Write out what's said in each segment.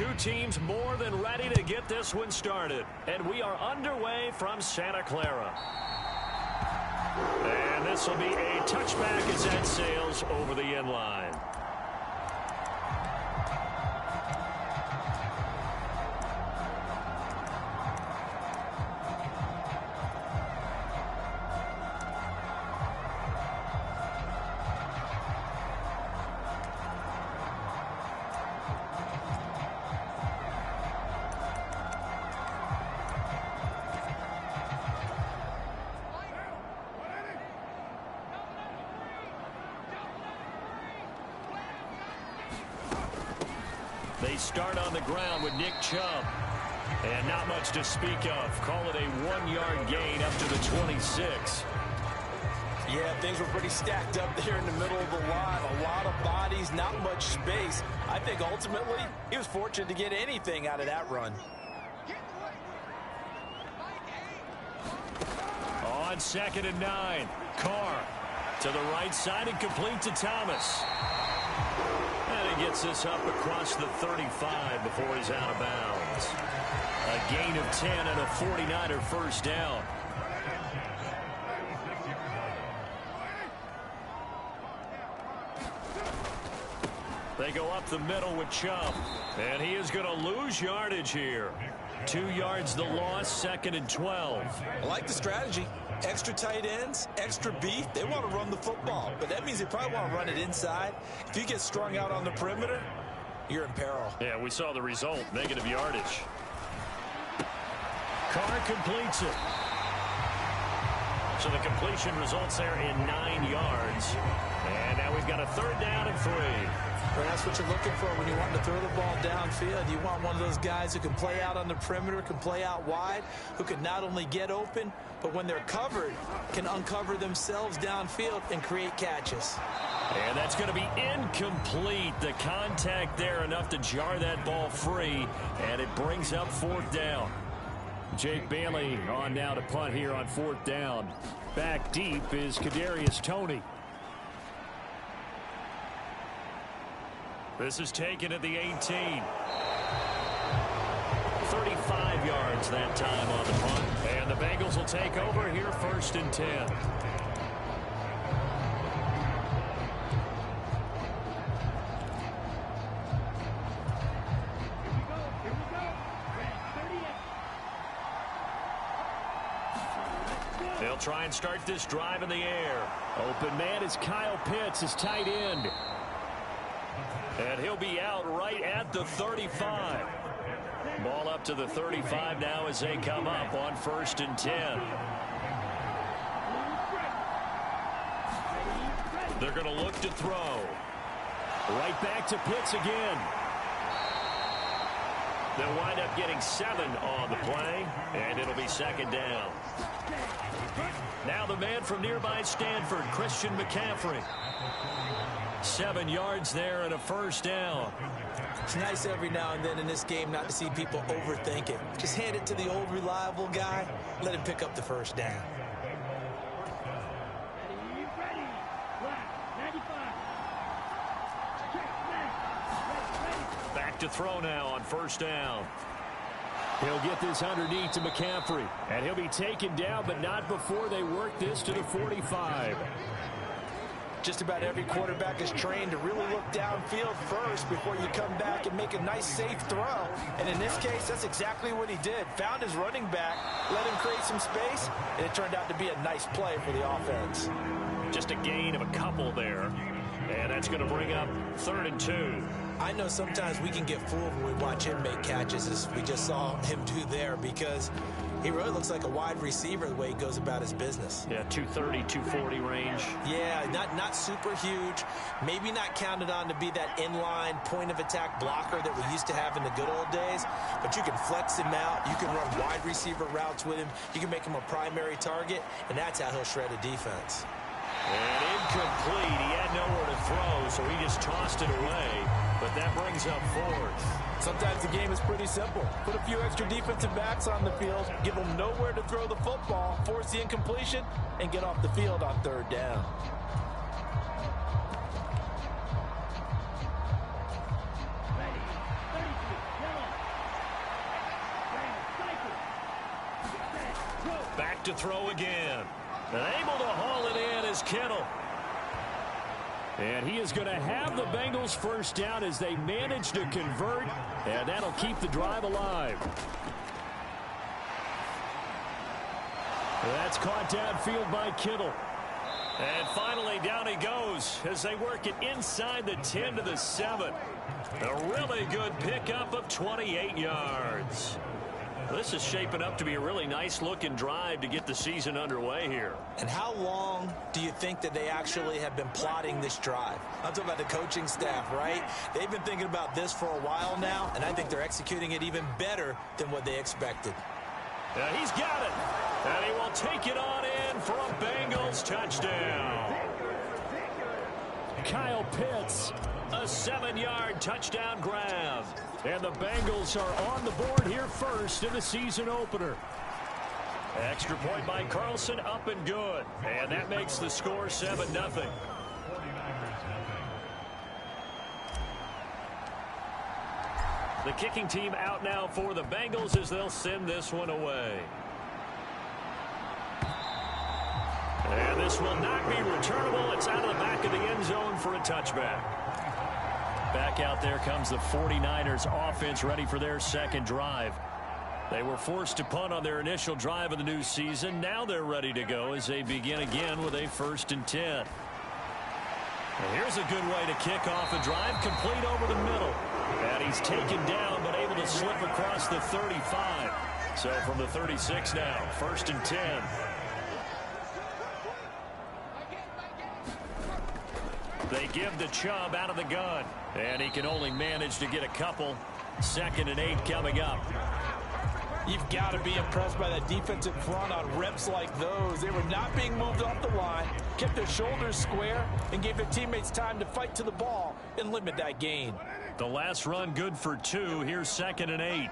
Two teams more than ready to get this one started. And we are underway from Santa Clara. And this will be a touchback as that sails over the end line. They start on the ground with Nick Chubb. And not much to speak of. Call it a 1-yard gain up to the 26. Yeah, things were pretty stacked up there in the middle of the line. A lot of bodies, not much space. I think ultimately he was fortunate to get anything out of that run. On 2nd and 9, Carr to the right side and complete to Thomas. And he gets this up across the 35 before he's out of bounds. A gain of 10 and a 49er first down. They go up the middle with Chubb. And he is going to lose yardage here. 2 yards the loss, 2nd and 12. I like the strategy. Extra tight ends, extra beef. They want to run the football, but that means they probably want to run it inside. If you get strung out on the perimeter, you're in peril. Yeah, we saw the result, negative yardage. Carr completes it. So the completion results there in 9 yards. And now we've got a 3rd down and 3. Well, that's what you're looking for when you want to throw the ball downfield. You want one of those guys who can play out on the perimeter, can play out wide, who can not only get open, but when they're covered, can uncover themselves downfield and create catches. And that's going to be incomplete. The contact there enough to jar that ball free, and it brings up 4th down. Jake Bailey on now to punt here on 4th down. Back deep is Kadarius Toney. This is taken at the 18. 35 yards that time on the punt. And the Bengals will take over here 1st and 10. They'll try and start this drive in the air. Open man is Kyle Pitts, his tight end. And he'll be out right at the 35. Ball up to the 35 now as they come up on 1st and 10. They're going to look to throw. Right back to Pitts again. They'll wind up getting 7 on the play, and it'll be 2nd down. Now the man from nearby Stanford, Christian McCaffrey. 7 yards there and a 1st down. It's nice every now and then in this game not to see people overthink it. Just hand it to the old reliable guy. Let him pick up the 1st down. Back to throw now on 1st down. He'll get this underneath to McCaffrey. And he'll be taken down, but not before they work this to the 45. Just about every quarterback is trained to really look downfield first before you come back and make a nice, safe throw. And in this case, that's exactly what he did. Found his running back, let him create some space, and it turned out to be a nice play for the offense. Just a gain of a couple there. And that's going to bring up 3rd and 2. I know sometimes we can get fooled when we watch him make catches, as we just saw him do there, because he really looks like a wide receiver the way he goes about his business. Yeah, 230, 240 range. Yeah, not super huge. Maybe not counted on to be that inline point-of-attack blocker that we used to have in the good old days. But you can flex him out. You can run wide receiver routes with him. You can make him a primary target, and that's how he'll shred a defense. And incomplete. He had nowhere to throw, so he just tossed it away. But that brings up 4th. Sometimes the game is pretty simple. Put a few extra defensive backs on the field, give them nowhere to throw the football, force the incompletion, and get off the field on 3rd down. back to throw again. And able to haul it in is Kittle. And he is going to have the Bengals first down as they manage to convert, and that'll keep the drive alive. That's caught downfield by Kittle. And finally down he goes as they work it inside the 10 to the 7. A really good pickup of 28 yards. This is shaping up to be a really nice-looking drive to get the season underway here. And how long do you think that they actually have been plotting this drive? I'm talking about the coaching staff, right? They've been thinking about this for a while now, and I think they're executing it even better than what they expected. He's got it. And he will take it on in for a Bengals touchdown. Kyle Pitts, a 7-yard touchdown grab. And the Bengals are on the board here first in the season opener. Extra point by Carlson, up and good. And that makes the score 7-0. The kicking team out now for the Bengals as they'll send this one away. And this will not be returnable. It's out of the back of the end zone for a touchback. Back out there comes the 49ers offense ready for their second drive. They were forced to punt on their initial drive of the new season. Now they're ready to go as they begin again with a 1st and 10. And here's a good way to kick off a drive, complete over the middle. And he's taken down but able to slip across the 35. So from the 36 now, 1st and 10. They give the Chubb out of the gun. And he can only manage to get a couple. 2nd and 8 coming up. You've got to be impressed by that defensive front on reps like those. They were not being moved off the line, kept their shoulders square, and gave their teammates time to fight to the ball and limit that gain. The last run good for 2. Here's 2nd and 8.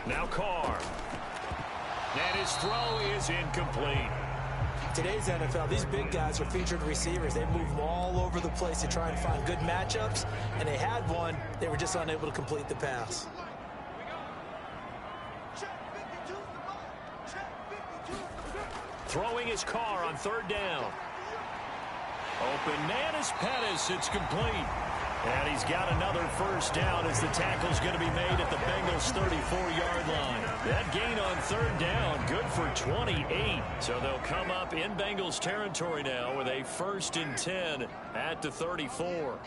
Now Carr. And his throw is incomplete. Today's NFL, these big guys are featured receivers. They move all over the place to try and find good matchups, and they had one. They were just unable to complete the pass. Throwing his Carr on 3rd down. Open man is Pettis. It's complete. And he's got another 1st down as the tackle's going to be made at the Bengals' 34-yard line. That gain on 3rd down, good for 28. So they'll come up in Bengals territory now with a 1st and 10 at the 34.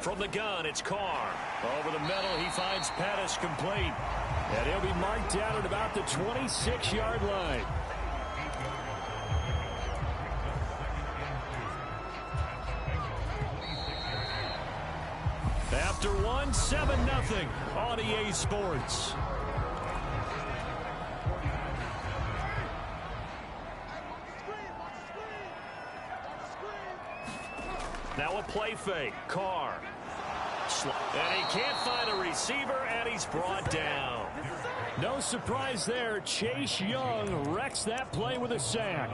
From the gun, it's Carr. Over the middle, he finds Pettis complete. And he'll be marked down at about the 26-yard line. After one, 7-0 on EA Sports. Now a play fake. Carr. And he can't find a receiver, and he's brought down. No surprise there. Chase Young wrecks that play with a sack.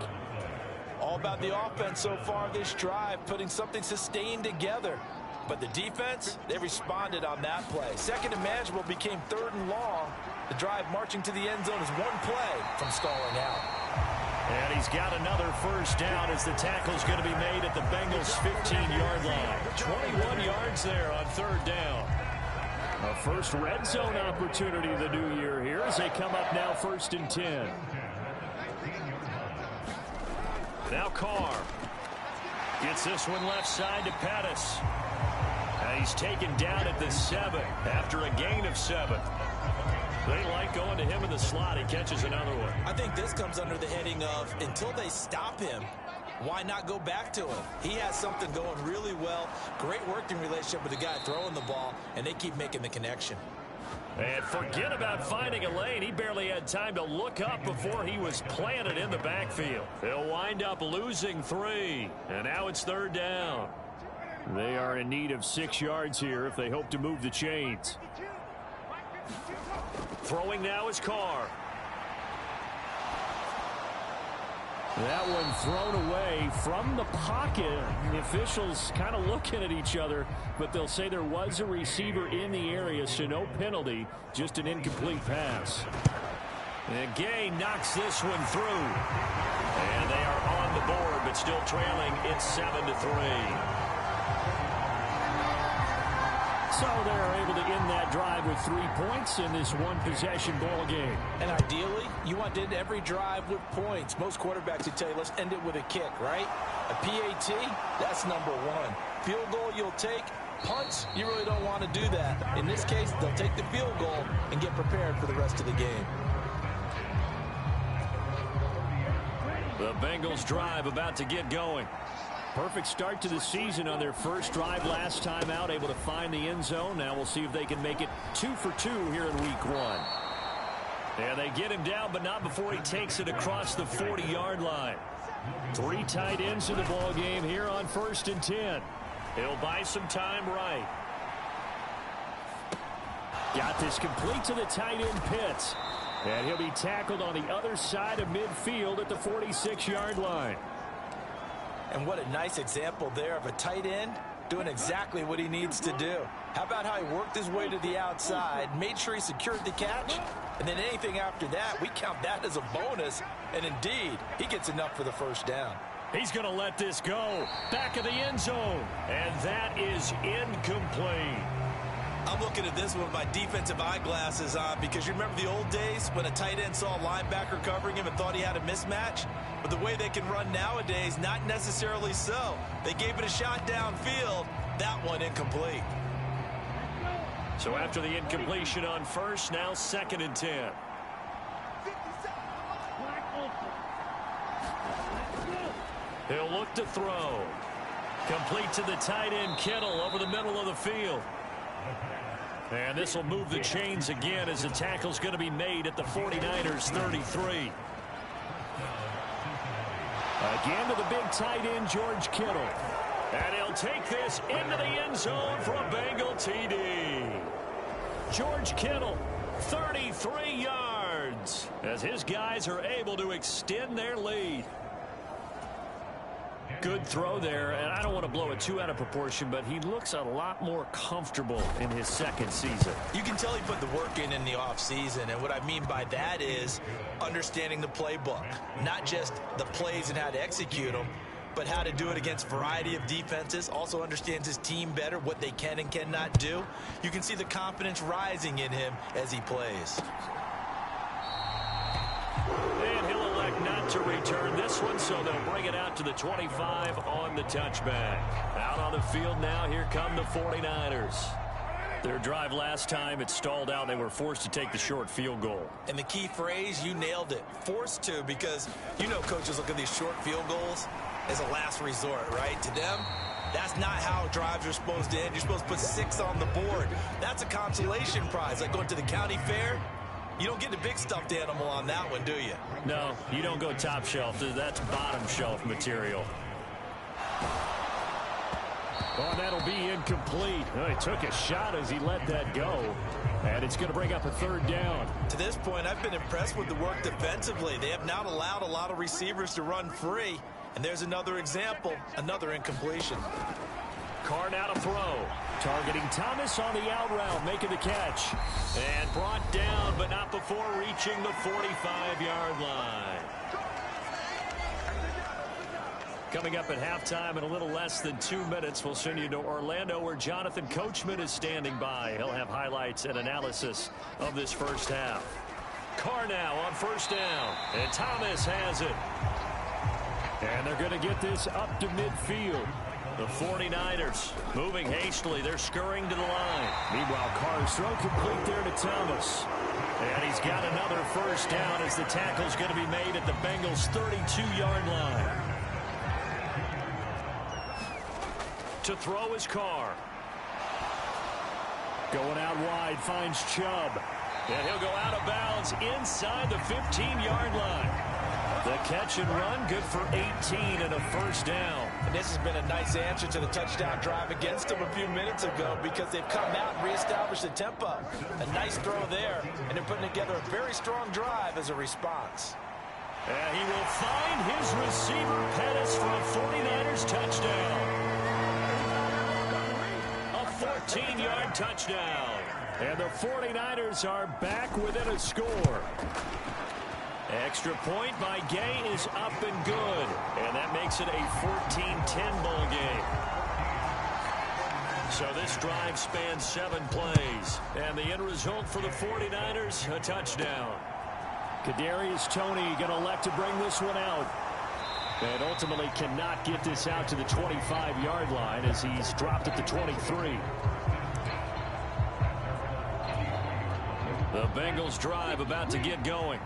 All about the offense so far this drive, putting something sustained together. But the defense, they responded on that play. 2nd and manageable became 3rd and long. The drive marching to the end zone is one play from stalling out. And he's got another 1st down as the tackle's going to be made at the Bengals' 15-yard line. 21 yards there on 3rd down. A first red zone opportunity of the new year here as they come up now 1st and 10. Now Carr gets this one left side to Pettis. And he's taken down at the 7 after a gain of 7. They like going to him in the slot. He catches another one. I think this comes under the heading of until they stop him, why not go back to him? He has something going really well. Great working relationship with the guy throwing the ball, and they keep making the connection. And forget about finding a lane. He barely had time to look up before he was planted in the backfield. They'll wind up losing 3. And now it's 3rd down. They are in need of 6 yards here if they hope to move the chains. Throwing now is Carr. That one thrown away from the pocket. The officials kind of looking at each other, but they'll say there was a receiver in the area, so no penalty, just an incomplete pass. And Gay knocks this one through. And they are on the board, but still trailing. It's 7-3. So they're able to end that drive with 3 points in this one-possession ball game. And ideally, you want to end every drive with points. Most quarterbacks would tell you, let's end it with a kick, right? A PAT, that's number one. Field goal you'll take. Punts, you really don't want to do that. In this case, they'll take the field goal and get prepared for the rest of the game. The Bengals drive about to get going. Perfect start to the season on their first drive last time out, able to find the end zone. Now we'll see if they can make it 2 for 2 here in week 1. And they get him down, but not before he takes it across the 40-yard line. 3 tight ends in the ball game here on 1st and 10. He'll buy some time right. Got this complete to the tight end Pitts. And he'll be tackled on the other side of midfield at the 46-yard line. And what a nice example there of a tight end doing exactly what he needs to do. How about how he worked his way to the outside, made sure he secured the catch, and then anything after that, we count that as a bonus. And indeed, he gets enough for the first down. He's going to let this go. Back of the end zone. And that is incomplete. I'm looking at this one with my defensive eyeglasses on because you remember the old days when a tight end saw a linebacker covering him and thought he had a mismatch? But the way they can run nowadays, not necessarily so. They gave it a shot downfield. That one incomplete. So after the incompletion on first, now 2nd and 10. He'll look to throw. Complete to the tight end Kittle over the middle of the field. And this will move the chains again as the tackle's going to be made at the 49ers 33. Again to the big tight end, George Kittle. And he'll take this into the end zone for a Bengal TD. George Kittle, 33 yards, as his guys are able to extend their lead. Good throw there, and I don't want to blow it too out of proportion, but he looks a lot more comfortable in his 2nd season. You can tell he put the work in the offseason, and what I mean by that is understanding the playbook. Not just the plays and how to execute them, but how to do it against a variety of defenses. Also understands his team better, what they can and cannot do. You can see the confidence rising in him as he plays. And he'll elect not to return this one, so they'll bring it out to the 25 on the touchback. Out on the field now, here come the 49ers. Their drive last time, it stalled out. They were forced to take the short field goal. And the key phrase, you nailed it, forced to, because you know coaches look at these short field goals as a last resort, right? To them, that's not how drives are supposed to end. You're supposed to put 6 on the board. That's a consolation prize, like going to the county fair. You don't get the big stuffed animal on that one, do you? No, you don't go top shelf. That's bottom shelf material. Oh, that'll be incomplete. Oh, he took a shot as he let that go. And it's going to bring up a 3rd down. To this point, I've been impressed with the work defensively. They have not allowed a lot of receivers to run free. And there's another example, another incompletion. Carr now to throw. Targeting Thomas on the out route, making the catch. And brought down, but not before reaching the 45-yard line. Coming up at halftime in a little less than 2 minutes, we'll send you to Orlando where Jonathan Coachman is standing by. He'll have highlights and analysis of this first half. Carr now on 1st down, and Thomas has it. And they're going to get this up to midfield. The 49ers moving hastily. They're scurrying to the line. Meanwhile, Carr's throw complete there to Thomas. And he's got another 1st down as the tackle's going to be made at the Bengals' 32-yard line. To throw is Carr. Going out wide, finds Chubb. And he'll go out of bounds inside the 15-yard line. The catch and run, good for 18 and a 1st down. And this has been a nice answer to the touchdown drive against them a few minutes ago because they've come out and reestablished the tempo. A nice throw there, and they're putting together a very strong drive as a response. And he will find his receiver, Pettis, for a 49ers touchdown. A 14-yard touchdown. And the 49ers are back within a score. Extra point by Gay is up and good. And that makes it a 14-10 ball game. So this drive spans 7 plays. And the end result for the 49ers, a touchdown. Kadarius Toney going to elect to bring this one out. And ultimately cannot get this out to the 25-yard line as he's dropped at the 23. The Bengals drive about to get going.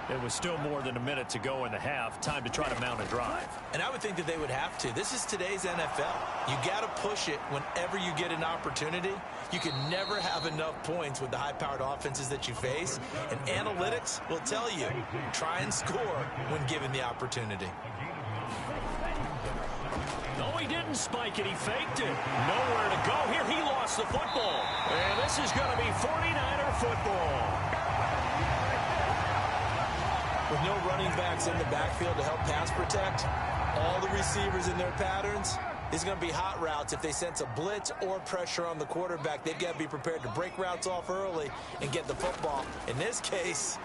It was still more than a minute to go in the half. Time to try to mount a drive. And I would think that they would have to. This is today's NFL. You got to push it whenever you get an opportunity. You can never have enough points with the high-powered offenses that you face. And analytics will tell you, try and score when given the opportunity. No, he didn't spike it. He faked it. Nowhere to go. Here he lost the football. And this is going to be 49er football. With no running backs in the backfield to help pass protect, all the receivers in their patterns, it's going to be hot routes. If they sense a blitz or pressure on the quarterback, they've got to be prepared to break routes off early and get the football. In this case,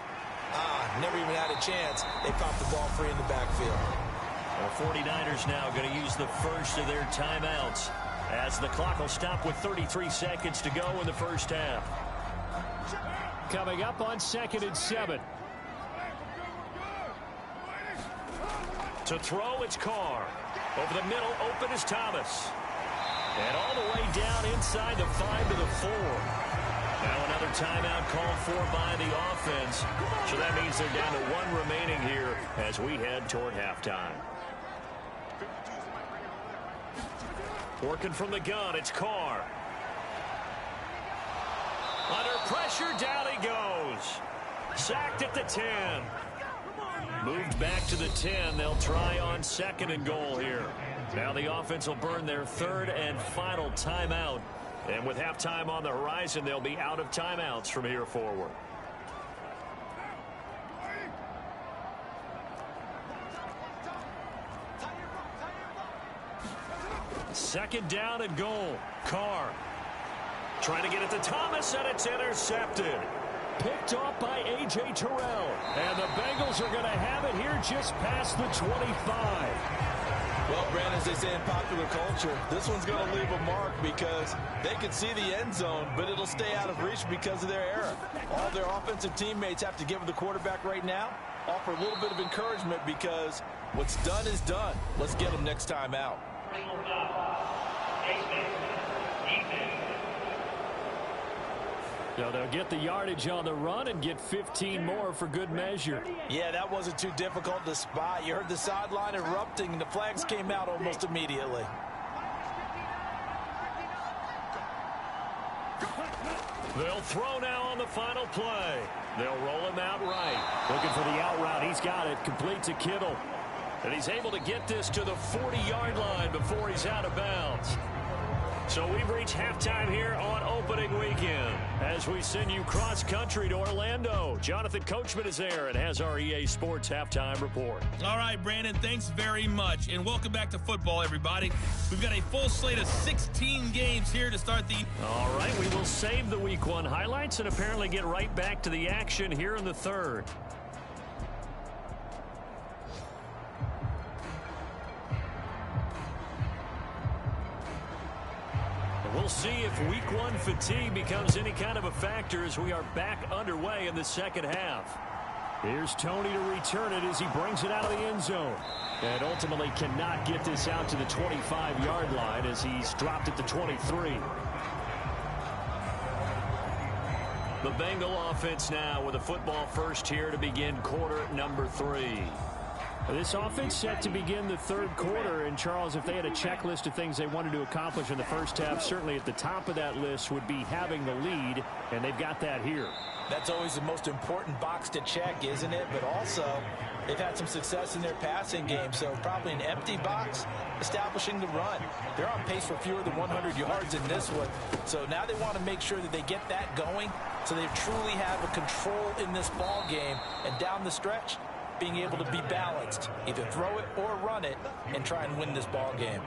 never even had a chance. They popped the ball free in the backfield. The 49ers now going to use the first of their timeouts as the clock will stop with 33 seconds to go in the first half. Coming up on 2nd and 7. To throw, it's Carr. Over the middle, open is Thomas. And all the way down inside the 5 to the 4. Now another timeout called for by the offense. So that means they're down to 1 remaining here as we head toward halftime. Working from the gun, it's Carr. Under pressure, down he goes. Sacked at the 10. Moved back to the 10. They'll try on 2nd and goal here. Now the offense will burn their 3rd and final timeout. And with halftime on the horizon, they'll be out of timeouts from here forward. Second down and goal. Carr trying to get it to Thomas, and it's intercepted. Picked off by A.J. Terrell. And the Bengals are going to have it here just past the 25. Well, Brandon, as they say in popular culture, this one's going to leave a mark because they can see the end zone, but it'll stay out of reach because of their error. All their offensive teammates have to give the quarterback right now, offer a little bit of encouragement because what's done is done. Let's get them next time out. So they'll get the yardage on the run and get 15 more for good measure. Yeah, that wasn't too difficult to spot. You heard the sideline erupting, and the flags came out almost immediately. They'll throw now on the final play. They'll roll him out right. Looking for the out route. He's got it. Complete to Kittle. And he's able to get this to the 40-yard line before he's out of bounds. So we've reached halftime here on opening weekend as we send you cross-country to Orlando. Jonathan Coachman is there and has our EA Sports halftime report. All right, Brandon, thanks very much. And welcome back to football, everybody. We've got a full slate of 16 games here to start the... All right, we will save the Week 1 highlights and apparently get right back to the action here in the 3rd. We'll see if Week 1 fatigue becomes any kind of a factor as we are back underway in the 2nd half. Here's Toney to return it as he brings it out of the end zone. And ultimately cannot get this out to the 25-yard line as he's dropped at the 23. The Bengal offense now with a football first here to begin quarter number 3. This offense set to begin the 3rd quarter. And, Charles, if they had a checklist of things they wanted to accomplish in the first half, certainly at the top of that list would be having the lead, and they've got that here. That's always the most important box to check, isn't it? But also, they've had some success in their passing game, so probably an empty box establishing the run. They're on pace for fewer than 100 yards in this one. So now they want to make sure that they get that going so they truly have a control in this ball game. And down the stretch, being able to be balanced, either throw it or run it, and try and win this ball game.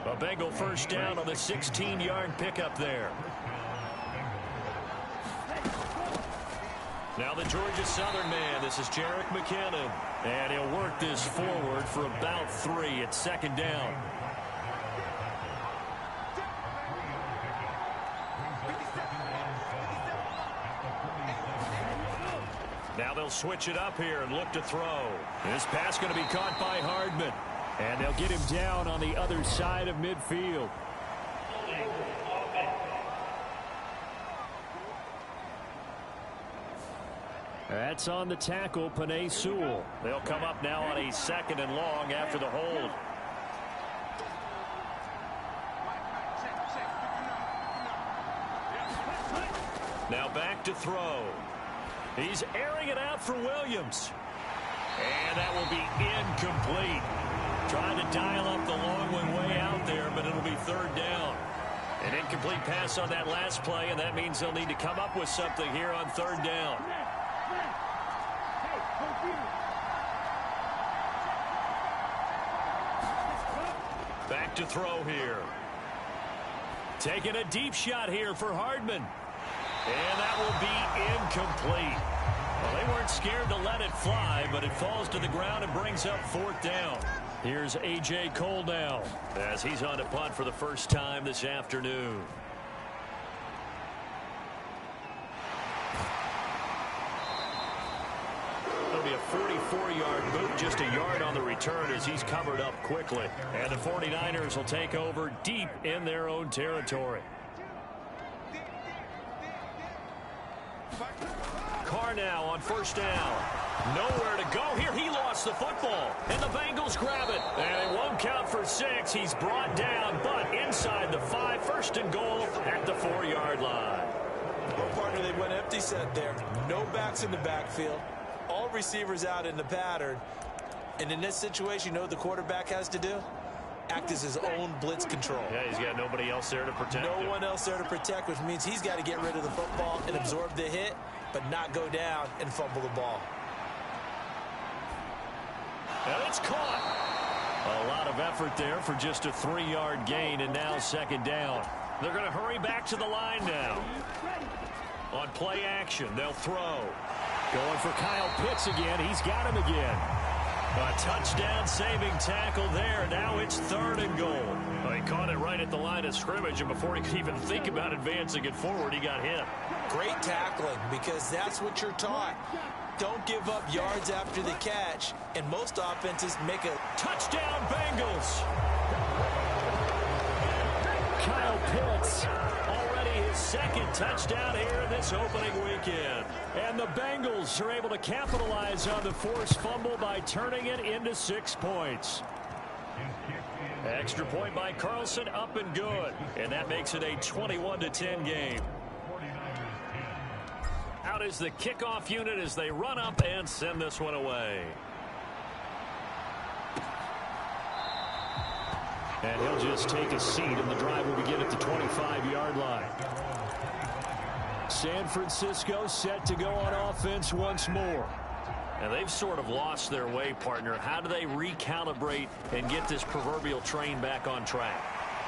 A Bengal first down on the 16-yard pickup there. Now the Georgia Southern man. This is Jerick McKinnon. And he'll work this forward for about 3. It's second down. Now they'll switch it up here and look to throw. This pass going to be caught by Hardman. And they'll get him down on the other side of midfield. That's on the tackle, Penei Sewell. They'll come up now on a 2nd and long after the hold. Now back to throw. He's airing it out for Williams. And that will be incomplete. Trying to dial up the long one way out there, but it'll be 3rd down. An incomplete pass on that last play, and that means they'll need to come up with something here on 3rd down. Back to throw here. Taking a deep shot here for Hardman. And that will be incomplete. Well, they weren't scared to let it fly, but it falls to the ground and brings up 4th down. Here's A.J. Cole now as he's on to punt for the first time this afternoon. It'll be a 44-yard boot, just a yard on the return as he's covered up quickly. And the 49ers will take over deep in their own territory. Carr now on first down. Nowhere to go here. He lost the football. And the Bengals grab it. And it won't count for 6. He's brought down, but inside the 5. 1st and goal at the 4-yard line. Well, partner, they went empty set there. No backs in the backfield. All receivers out in the pattern. And in this situation, you know what the quarterback has to do? Act as his own blitz control. Yeah, he's got nobody else there to protect him. No one else there to protect, which means he's got to get rid of the football and absorb the hit, but not go down and fumble the ball. And it's caught. A lot of effort there for just a 3-yard gain, and now 2nd down. They're going to hurry back to the line now. On play action, they'll throw. Going for Kyle Pitts again. He's got him again. A touchdown saving tackle there. Now it's 3rd and goal. Well, he caught it right at the line of scrimmage, and before he could even think about advancing it forward, he got hit. Great tackling, because that's what you're taught. Don't give up yards after the catch, and most offenses make a touchdown Bengals. Kyle Pitts, already his 2nd touchdown here in this opening weekend. And the Bengals are able to capitalize on the forced fumble by turning it into 6 points. Extra point by Carlson, up and good. And that makes it a 21-10 game. Out is the kickoff unit as they run up and send this one away. And he'll just take a seat, and the drive will begin at the 25-yard line. San Francisco set to go on offense once more. And they've sort of lost their way, partner. How do they recalibrate and get this proverbial train back on track?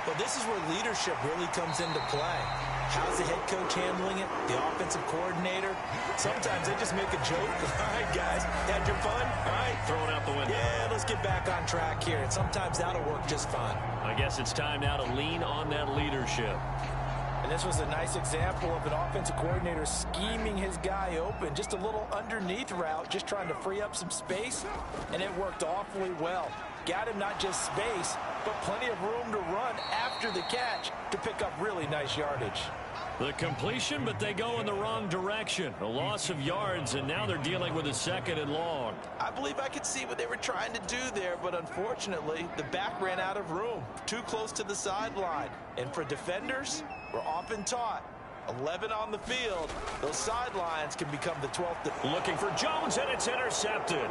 Well, this is where leadership really comes into play. How's the head coach handling it? The offensive coordinator? Sometimes they just make a joke. All right, guys, had your fun? All right. Throw it out the window. Yeah, let's get back on track here. And sometimes that'll work just fine. I guess it's time now to lean on that leadership. And this was a nice example of an offensive coordinator scheming his guy open. Just a little underneath route, just trying to free up some space. And it worked awfully well. Got him not just space, but plenty of room to run after the catch to pick up really nice yardage. The completion, but they go in the wrong direction. A loss of yards, and now they're dealing with a 2nd and long. I believe I could see what they were trying to do there, but unfortunately, the back ran out of room. Too close to the sideline. And for defenders, we're often taught, 11 on the field, those sidelines can become the 12th. Looking for Jones, and it's intercepted.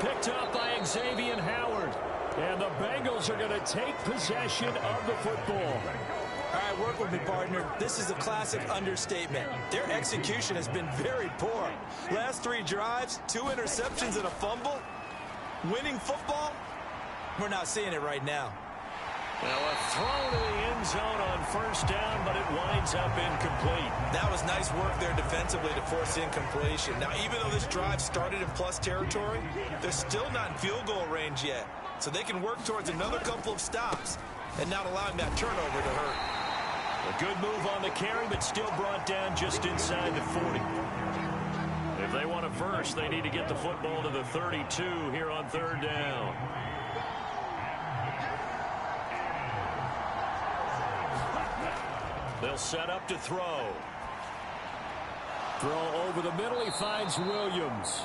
Picked up by Xavier Howard. And the Bengals are going to take possession of the football. All right, we're work with me, partner. This is a classic understatement. Their execution has been very poor. Last 3 drives, 2 interceptions and a fumble. Winning football? We're not seeing it right now. Well, a throw to the end zone on first down, but it winds up incomplete. That was nice work there defensively to force incompletion. Now, even though this drive started in plus territory, they're still not in field goal range yet. So they can work towards another couple of stops and not allowing that turnover to hurt. A good move on the carry, but still brought down just inside the 40. If they want a first, they need to get the football to the 32 here on third down. They'll set up to throw. Throw over the middle. He finds Williams.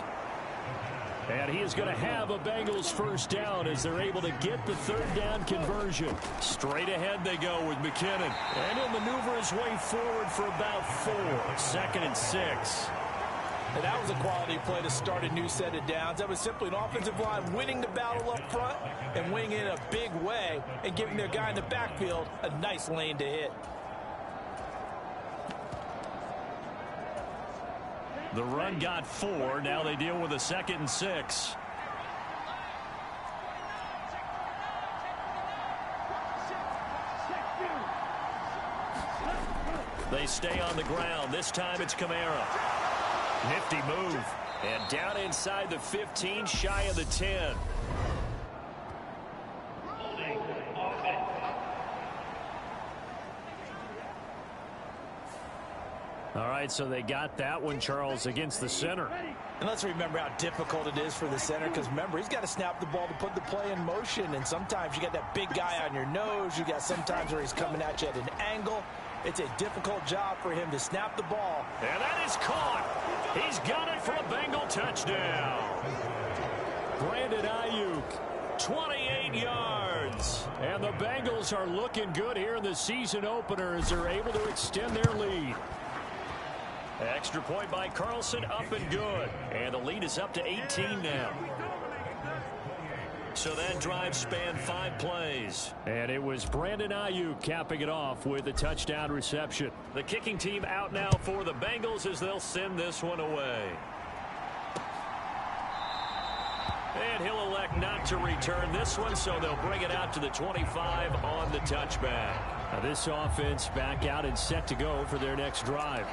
And he is going to have a Bengals first down as they're able to get the third down conversion. Straight ahead they go with McKinnon. And he'll maneuver his way forward for about 4. 2nd and 6. And that was a quality play to start a new set of downs. That was simply an offensive line winning the battle up front and winning it in a big way and giving their guy in the backfield a nice lane to hit. The run got 4. Now they deal with a 2nd and 6. They stay on the ground. This time it's Kamara. Nifty move. And down inside the 15, shy of the 10. All right, so they got that one, Charles, against the center. And let's remember how difficult it is for the center, because remember, he's got to snap the ball to put the play in motion, and sometimes you got that big guy on your nose. You got sometimes where he's coming at you at an angle. It's a difficult job for him to snap the ball. And that is caught. He's got it for a Bengal touchdown. Brandon Ayuk, 28 yards. And the Bengals are looking good here in the season opener as they're able to extend their lead. Extra point by Carlson, up and good. And the lead is up to 18 now. So that drive spanned 5 plays. And it was Brandon Ayuk capping it off with a touchdown reception. The kicking team out now for the Bengals as they'll send this one away. And he'll elect not to return this one, so they'll bring it out to the 25 on the touchback. Now this offense back out and set to go for their next drive.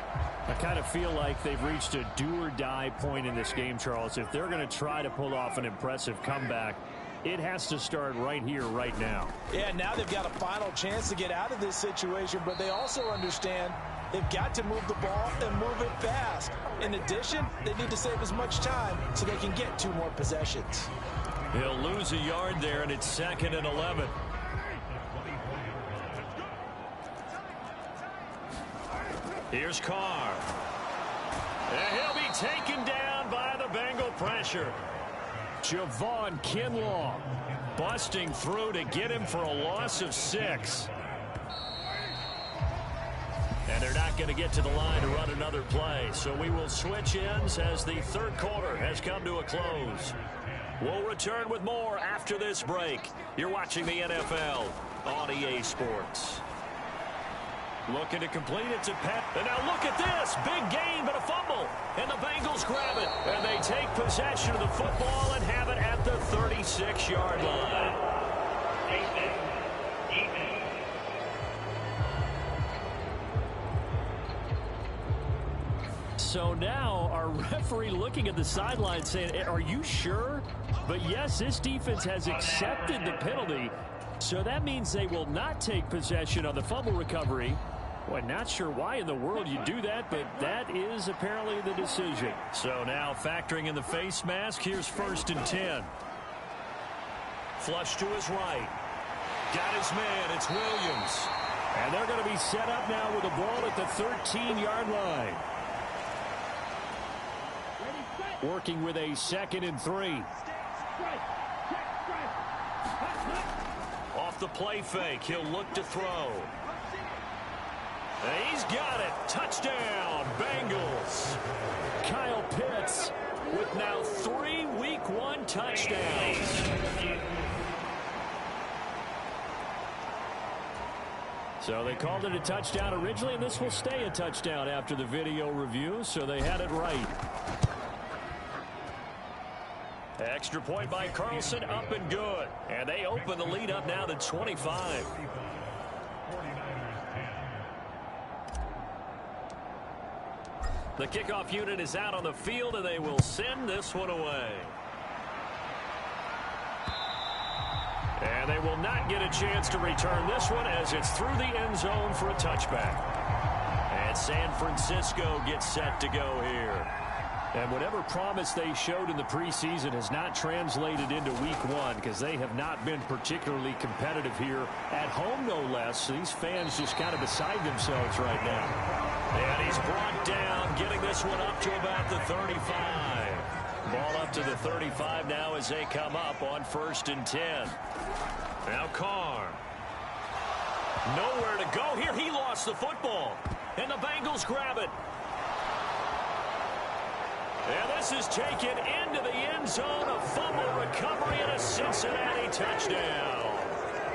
I kind of feel like they've reached a do-or-die point in this game, Charles. If they're going to try to pull off an impressive comeback, it has to start right here, right now. Yeah, now they've got a final chance to get out of this situation, but they also understand they've got to move the ball and move it fast. In addition, they need to save as much time so they can get 2 more possessions. He'll lose a yard there, and it's 2nd and 11. Here's Carr. And he'll be taken down by the Bengal pressure. Javon Kinlaw busting through to get him for a loss of 6. And they're not going to get to the line to run another play. So we will switch ends as the third quarter has come to a close. We'll return with more after this break. You're watching the NFL on EA Sports. Looking to complete it to Pep. And now look at this. Big gain, but a fumble. And the Bengals grab it. And they take possession of the football and have it at the 36-yard line. So now our referee looking at the sideline saying, are you sure? But yes, this defense has accepted the penalty. So that means they will not take possession on the fumble recovery. Boy, not sure why in the world you do that, but that is apparently the decision. So now factoring in the face mask, here's 1st and 10. Flush to his right. Got his man, it's Williams. And they're going to be set up now with the ball at the 13-yard line. Working with a 2nd and 3. Off the play fake, he'll look to throw. And he's got it. Touchdown, Bengals. Kyle Pitts with now 3 Week 1 touchdowns. So they called it a touchdown originally, and this will stay a touchdown after the video review, so they had it right. Extra point by Carlson, up and good. And they open the lead up now to 25. The kickoff unit is out on the field, and they will send this one away. And they will not get a chance to return this one as it's through the end zone for a touchback. And San Francisco gets set to go here. And whatever promise they showed in the preseason has not translated into week one because they have not been particularly competitive here at home, no less. These fans just kind of beside themselves right now. And he's brought down, getting this one up to about the 35. Ball up to the 35 now as they come up on 1st and 10. Now Carr. Nowhere to go here. He lost the football. And the Bengals grab it. And this is taken into the end zone. A fumble recovery and a Cincinnati touchdown.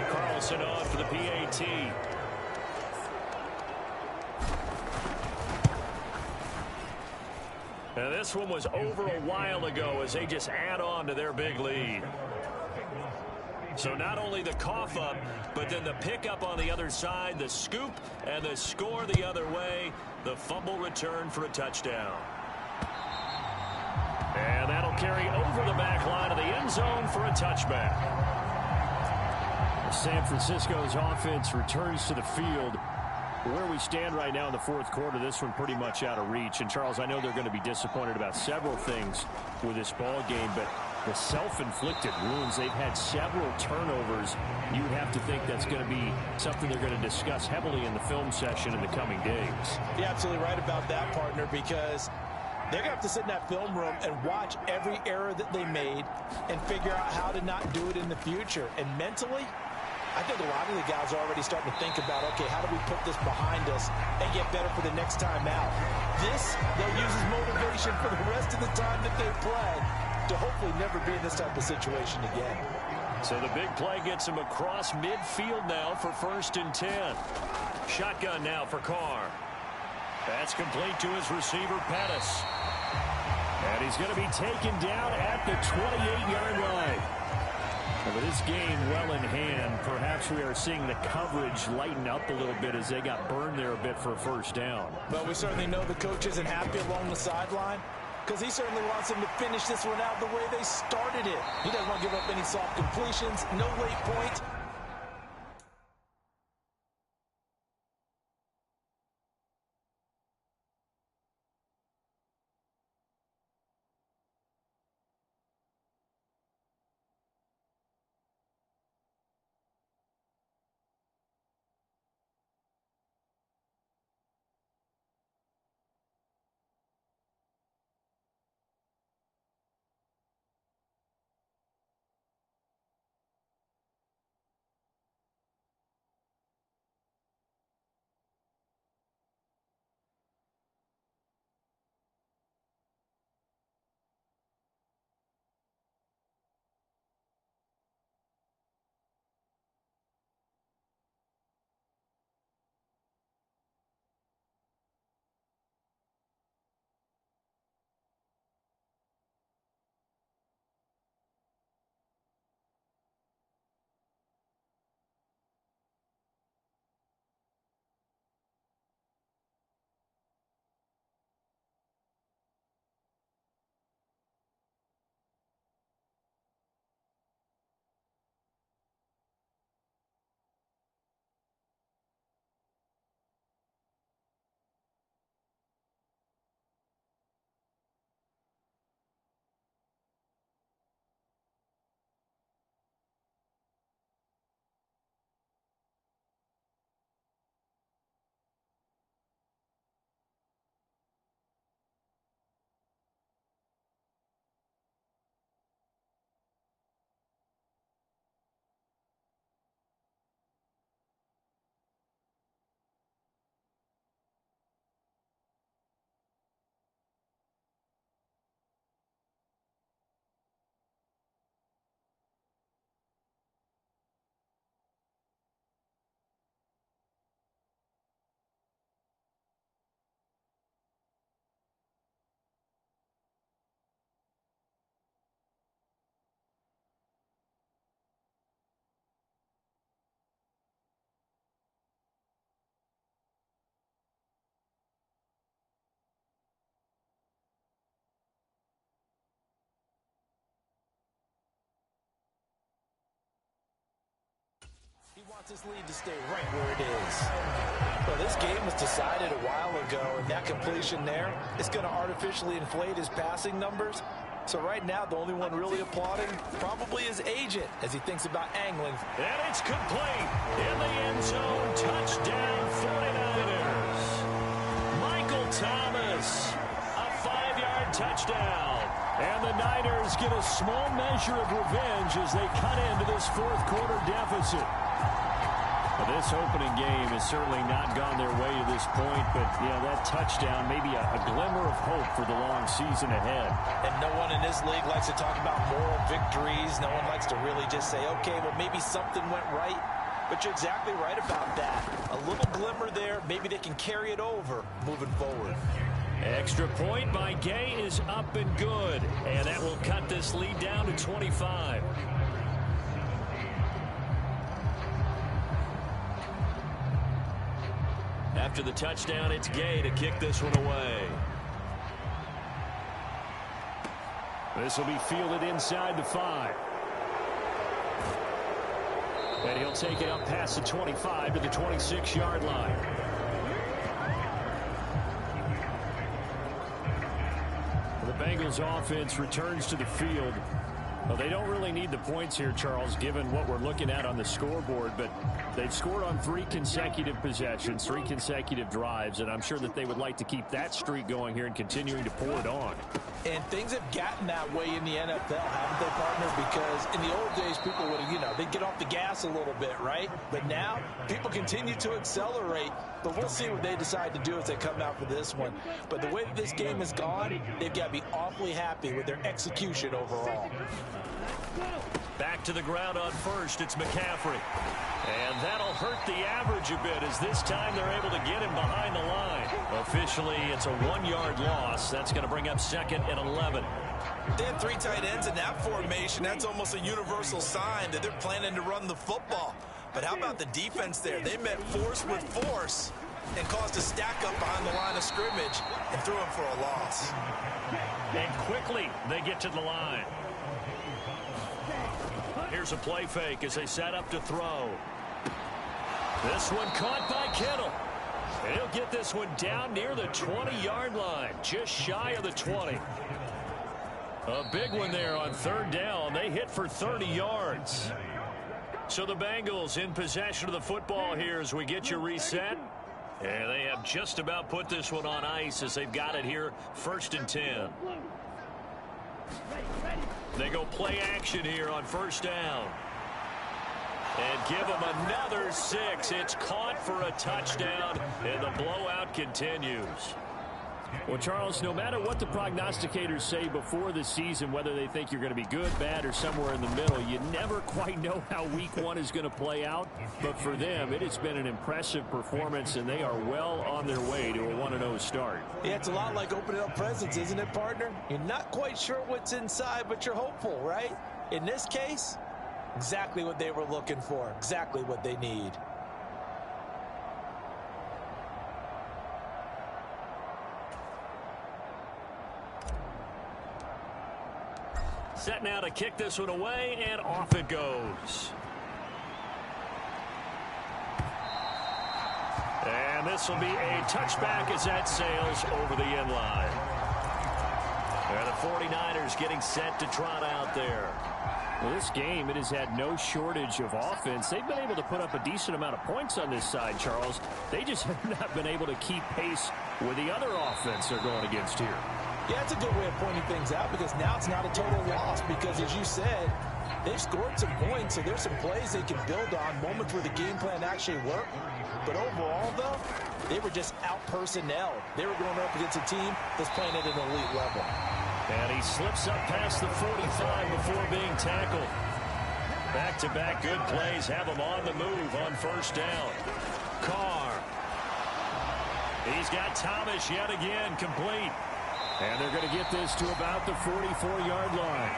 Carlson on for the PAT. Now this one was over a while ago as they just add on to their big lead. So not only the cough up, but then the pickup on the other side, the scoop, and the score the other way. The fumble return for a touchdown. And that'll carry over the back line of the end zone for a touchback. San Francisco's offense returns to the field. Where we stand right now in the fourth quarter, this one pretty much out of reach. And, Charles, I know they're going to be disappointed about several things with this ball game, but the self-inflicted wounds, they've had several turnovers. You have to think that's going to be something they're going to discuss heavily in the film session in the coming days. You're absolutely right about that, partner, because they're going to have to sit in that film room and watch every error that they made and figure out how to not do it in the future. And mentally, I think a lot of the guys are already starting to think about, okay, how do we put this behind us and get better for the next time out? This, they'll use as motivation for the rest of the time that they play to hopefully never be in this type of situation again. So the big play gets him across midfield now for 1st and 10. Shotgun now for Carr. That's complete to his receiver, Pettis. And he's going to be taken down at the 28-yard line. And with this game well in hand, perhaps we are seeing the coverage lighten up a little bit as they got burned there a bit for a 1st down. But we certainly know the coach isn't happy along the sideline because he certainly wants them to finish this one out the way they started it. He doesn't want to give up any soft completions, no late points. wants this lead to stay right where it is. Well, this game was decided a while ago, and that completion there is going to artificially inflate his passing numbers. So right now, the only one really applauding probably his agent as he thinks about angling. And it's complete. In the end zone, touchdown 49ers. Michael Thomas, a 5-yard touchdown. And the Niners get a small measure of revenge as they cut into this fourth quarter deficit. Well, this opening game has certainly not gone their way to this point, but that touchdown may be a glimmer of hope for the long season ahead. And no one in this league likes to talk about moral victories. No one likes to really just say, okay, well, maybe something went right. But you're exactly right about that. A little glimmer there. Maybe they can carry it over moving forward. Extra point by Gay is up and good. And that will cut this lead down to 25. After the touchdown, it's Gay to kick this one away. This will be fielded inside the 5. And he'll take it up past the 25 to the 26-yard line. The Bengals offense returns to the field. Well, they don't really need the points here, Charles, given what we're looking at on the scoreboard, but they've scored on 3 consecutive possessions, 3 consecutive drives, and I'm sure that they would like to keep that streak going here and continuing to pour it on. And things have gotten that way in the NFL, haven't they, partner? Because in the old days, people would have, they'd get off the gas a little bit, right? But now, people continue to accelerate, but we'll see what they decide to do as they come out for this one. But the way that this game has gone, they've got to be awfully happy with their execution overall. Back to the ground on first, it's McCaffrey. And that'll hurt the average a bit as this time they're able to get him behind the line. Officially, it's a 1-yard loss. That's going to bring up second and 11. They have 3 tight ends in that formation. That's almost a universal sign that they're planning to run the football. But how about the defense there? They met force with force and caused a stack up behind the line of scrimmage and threw him for a loss. And quickly, they get to the line. Here's a play fake as they set up to throw. This one caught by Kittle. And he'll get this one down near the 20-yard line, just shy of the 20. A big one there on 3rd down. They hit for 30 yards. So the Bengals in possession of the football here as we get you reset. And they have just about put this one on ice as they've got it here, 1st and 10. They go play action here on 1st down. And give them another 6. It's caught for a touchdown, and the blowout continues. Well, Charles, no matter what the prognosticators say before the season, whether they think you're going to be good, bad, or somewhere in the middle, you never quite know how week 1 is going to play out. But for them, it has been an impressive performance, and they are well on their way to a 1-0 start. Yeah, it's a lot like opening up presents, isn't it, partner? You're not quite sure what's inside, but you're hopeful, right? In this case, exactly what they were looking for, exactly what they need. Set now to kick this one away, and off it goes. And this will be a touchback as that sails over the end line. And the 49ers getting set to trot out there. Well, this game, it has had no shortage of offense. They've been able to put up a decent amount of points on this side, Charles. They just have not been able to keep pace with the other offense they're going against here. Yeah, it's a good way of pointing things out because now it's not a total loss because, as you said, they've scored some points, so there's some plays they can build on, moments where the game plan actually worked. But overall, though, they were just out-personnel. They were going up against a team that's playing at an elite level. And he slips up past the 45 before being tackled. Back-to-back good plays have him on the move on 1st down. Carr. He's got Thomas yet again complete. And they're going to get this to about the 44-yard line.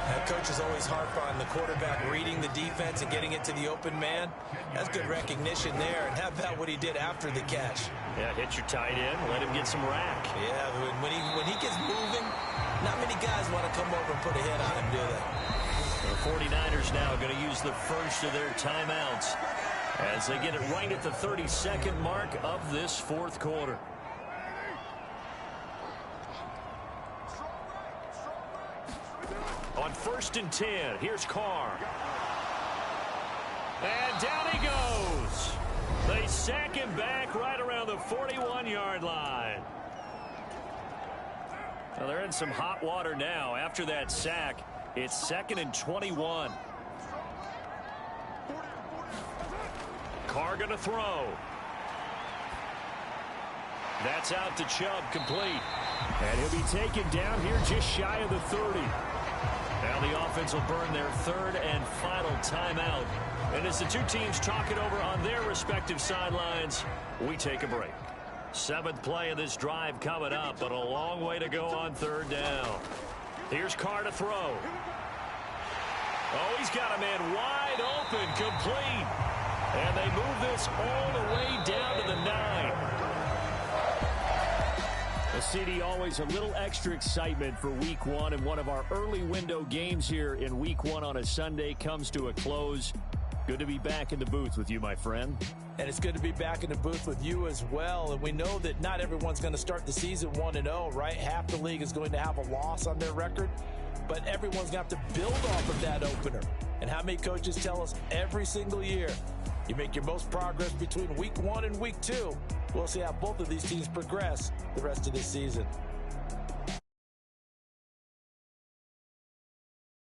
That coach is always harp on the quarterback reading the defense and getting it to the open man. That's good recognition there. And how about what he did after the catch? Yeah, hit your tight end, let him get some rack. Yeah, when he gets moving, not many guys want to come over and put a hit on him, do they? The 49ers now going to use the first of their timeouts as they get it right at the 32nd mark of this fourth quarter. On 1st and 10, here's Carr. And down he goes. They sack him back right around the 41-yard line. Well, they're in some hot water now. After that sack, it's 2nd and 21. Carr going to throw. That's out to Chubb, complete. And he'll be taken down here just shy of the 30. Now the offense will burn their third and final timeout. And as the two teams talk it over on their respective sidelines, we take a break. 7th play of this drive coming up, but a long way to go on 3rd down. Here's Carr to throw. Oh, he's got a man wide open, complete. And they move this all the way down to the 9. The CD, always a little extra excitement for week 1, and one of our early window games here in week 1 on a Sunday comes to a close. Good to be back in the booth with you, my friend. And it's good to be back in the booth with you as well. And we know that not everyone's going to start the season 1-0, right? Half the league is going to have a loss on their record, but everyone's going to have to build off of that opener. And how many coaches tell us every single year, you make your most progress between week 1 and week 2. We'll see how both of these teams progress the rest of this season.